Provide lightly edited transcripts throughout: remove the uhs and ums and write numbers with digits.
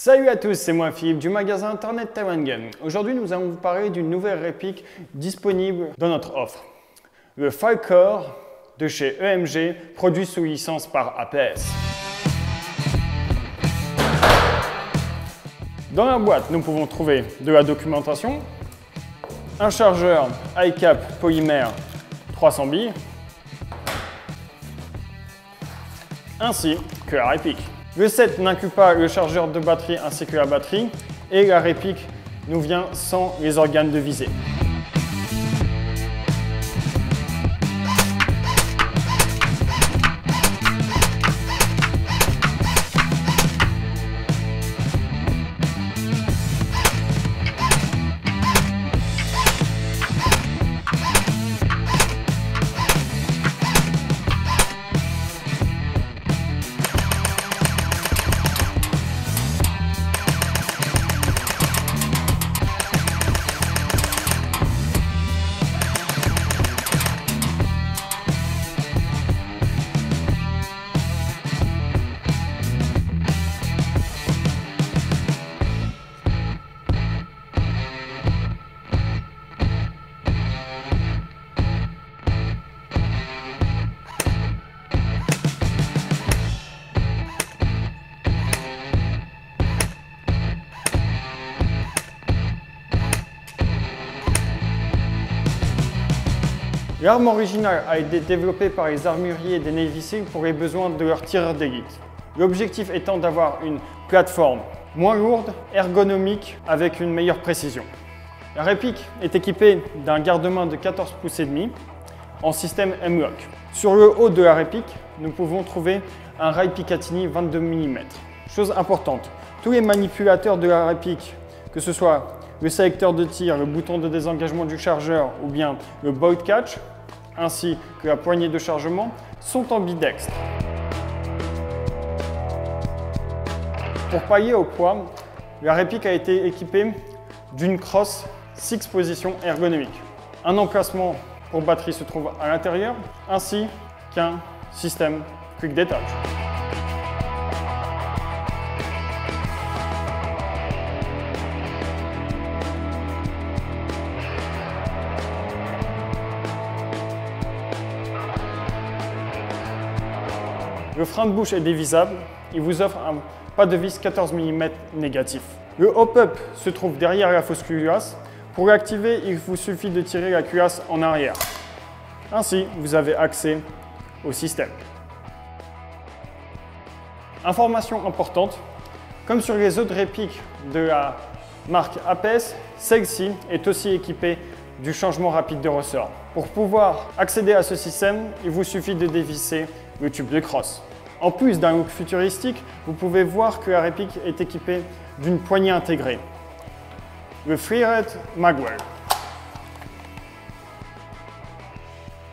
Salut à tous, c'est moi Philippe du magasin internet Taiwan Gun. Aujourd'hui, nous allons vous parler d'une nouvelle réplique disponible dans notre offre. Le Falkor de chez EMG, produit sous licence par APS. Dans la boîte, nous pouvons trouver de la documentation, un chargeur iCap polymère 300 billes, ainsi que la réplique. Le set n'inclut pas le chargeur de batterie ainsi que la batterie et la réplique nous vient sans les organes de visée. L'arme originale a été développée par les armuriers des Navy Seals pour les besoins de leurs tireurs d'élite. L'objectif étant d'avoir une plateforme moins lourde, ergonomique, avec une meilleure précision. La réplique est équipée d'un garde-main de 14 pouces et demi en système M-Lock. Sur le haut de la réplique, nous pouvons trouver un rail Picatinny 22 mm. Chose importante, tous les manipulateurs de la réplique, que ce soit le sélecteur de tir, le bouton de désengagement du chargeur ou bien le bolt catch, ainsi que la poignée de chargement, sont ambidextres. Pour pallier au poids, la réplique a été équipée d'une crosse 6 positions ergonomique. Un emplacement pour batterie se trouve à l'intérieur, ainsi qu'un système Quick Detach. Le frein de bouche est dévisable, il vous offre un pas de vis 14 mm négatif. Le hop-up se trouve derrière la fausse culasse. Pour l'activer, il vous suffit de tirer la culasse en arrière. Ainsi, vous avez accès au système. Information importante, comme sur les autres répliques de la marque APS, celle-ci est aussi équipée du changement rapide de ressort. Pour pouvoir accéder à ce système, il vous suffit de dévisser le tube de crosse. En plus d'un look futuristique, vous pouvez voir que la réplique est équipée d'une poignée intégrée, le Freeride Magwell.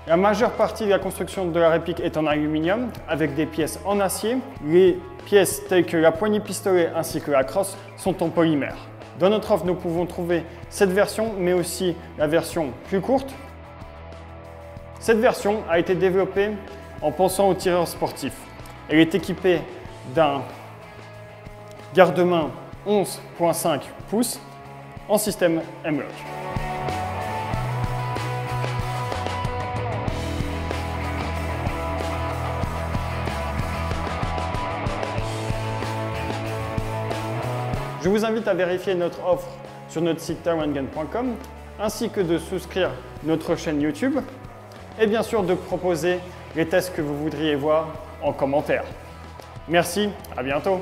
La majeure partie de la construction de la réplique est en aluminium avec des pièces en acier. Les pièces telles que la poignée pistolet ainsi que la crosse sont en polymère. Dans notre offre, nous pouvons trouver cette version mais aussi la version plus courte. Cette version a été développée en pensant aux tireurs sportifs. Elle est équipée d'un garde-main 11,5 pouces en système M-Lock. Je vous invite à vérifier notre offre sur notre site taiwangun.com ainsi que de souscrire notre chaîne YouTube et bien sûr de proposer les tests que vous voudriez voir en commentaire. Merci, à bientôt.